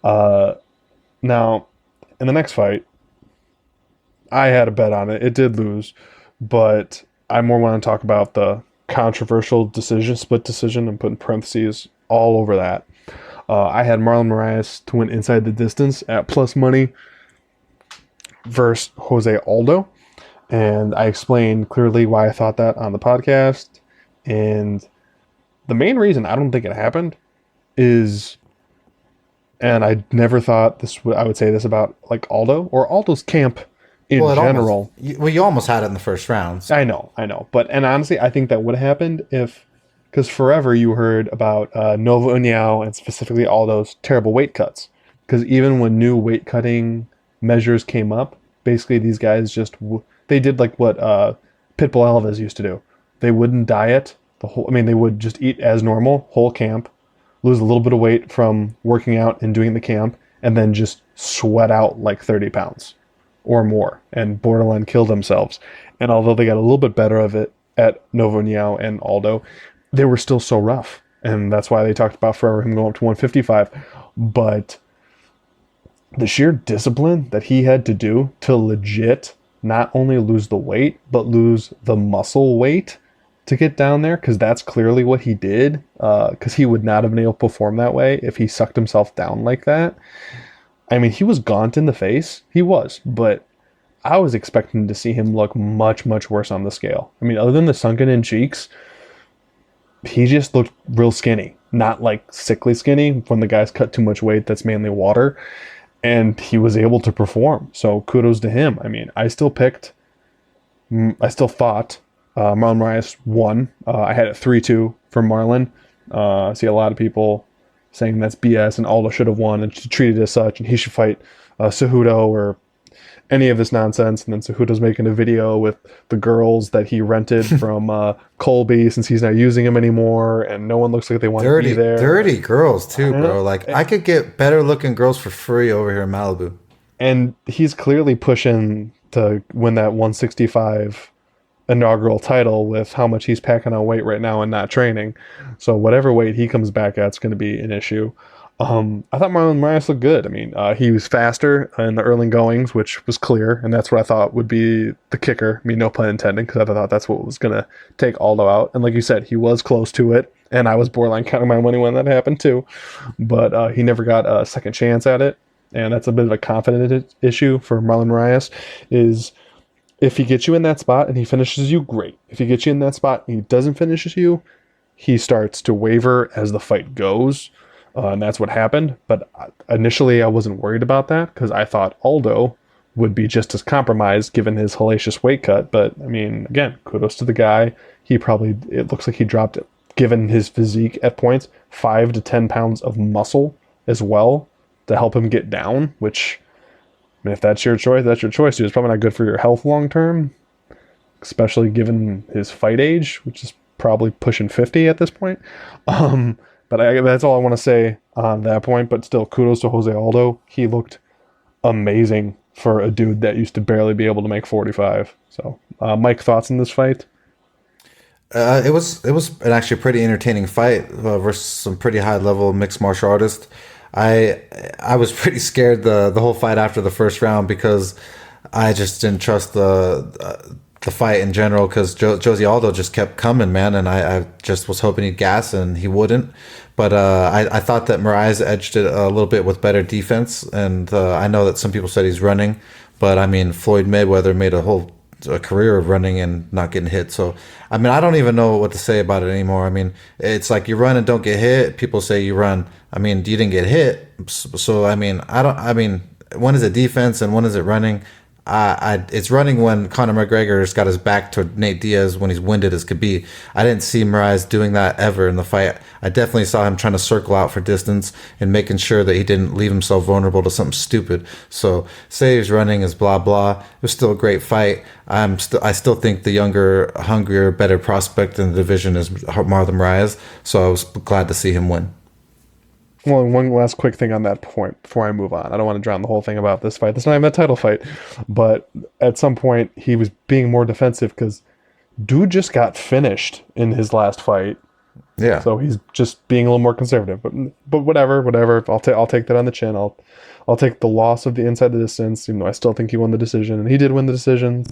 Now, in the next fight, I had a bet on it. It did lose, but I more want to talk about the controversial decision, split decision, and putting parentheses all over that. I had Marlon Moraes to win inside the distance at plus money versus Jose Aldo. And I explained clearly why I thought that on the podcast. And the main reason I don't think it happened is, and I never thought this, I would say this about like Aldo or Aldo's camp in Well, it almost general. you almost had it in the first round. I know. But, and honestly, I think that would have happened if, because forever you heard about Nova Uniao and specifically Aldo's terrible weight cuts. Because even when new weight cutting measures came up, basically these guys just, they did like what Pitbull Alves used to do. They wouldn't diet the whole, I mean, they would just eat as normal, whole camp, lose a little bit of weight from working out and doing the camp, and then just sweat out like 30 pounds or more and borderline kill themselves. And although they got a little bit better of it at Novo Niao and Aldo, they were still so rough. And that's why they talked about forever him going up to 155. But the sheer discipline that he had to do to legit not only lose the weight, but lose the muscle weight to get down there, because that's clearly what he did, because he would not have been able to perform that way if he sucked himself down like that. I mean, he was gaunt in the face. He was, but I was expecting to see him look much, much worse on the scale. I mean, other than the sunken in cheeks, he just looked real skinny. Not like sickly skinny when the guys cut too much weight, that's mainly water. And he was able to perform. So kudos to him. I mean, I still thought Marlon Moraes won. I had it 3-2 for Marlon. I see a lot of people saying that's BS and Aldo should have won and treated as such, and he should fight Cejudo or any of this nonsense. And then Cejudo's making a video with the girls that he rented from Colby since he's not using them anymore, and no one looks like they want to be there. Dirty girls too, bro. Like I could get better looking girls for free over here in Malibu. And he's clearly pushing to win that 165 inaugural title with how much he's packing on weight right now and not training. So whatever weight he comes back at is going to be an issue. I thought Marlon Moraes looked good. I mean, he was faster in the early goings, which was clear, and that's what I thought would be the kicker. I mean, no pun intended, because I thought that's what was going to take Aldo out. And like you said, he was close to it, and I was borderline counting my money when that happened too. But he never got a second chance at it, and that's a bit of a confidence issue for Marlon Moraes, is if he gets you in that spot and he finishes you, great. If he gets you in that spot and he doesn't finish you, he starts to waver as the fight goes. And that's what happened. But initially, I wasn't worried about that because I thought Aldo would be just as compromised given his hellacious weight cut. But I mean, again, kudos to the guy. It looks like he dropped, given his physique at points, 5 to 10 pounds of muscle as well to help him get down, which, I mean, if that's your choice, that's your choice, dude. It's probably not good for your health long term, especially given his fight age, which is probably pushing 50 at this point. But that's all I want to say on that point. But still, kudos to Jose Aldo. He looked amazing for a dude that used to barely be able to make 45. So, Mike, thoughts on this fight? It was an actually pretty entertaining fight versus some pretty high level mixed martial artists. I was pretty scared the whole fight after the first round because I just didn't trust the fight in general because Jose Aldo just kept coming, man, and I just was hoping he'd gas and he wouldn't. But I thought that Moraes edged it a little bit with better defense, and I know that some people said he's running, but I mean Floyd Mayweather made a career of running and not getting hit. So I mean I don't even know what to say about it anymore. I mean it's like you run and don't get hit. People say you run. I mean you didn't get hit. So I mean I mean when is it defense and when is it running? It's running when Conor McGregor's got his back to Nate Diaz when he's winded as could be. I didn't see Moraes doing that ever in the fight. I definitely saw him trying to circle out for distance and making sure that he didn't leave himself vulnerable to something stupid. So say he's running is blah blah. It was still a great fight. I still think the younger, hungrier, better prospect in the division is Marlon Moraes. So I was glad to see him win. Well, one last quick thing on that point before I move on. I don't want to drown the whole thing about this fight. It's not even a title fight. But at some point, he was being more defensive because dude just got finished in his last fight Yeah. So he's just being a little more conservative. But whatever. I'll take that on the chin. I'll take the loss of the inside the distance. I still think he won the decision, and he did win the decision.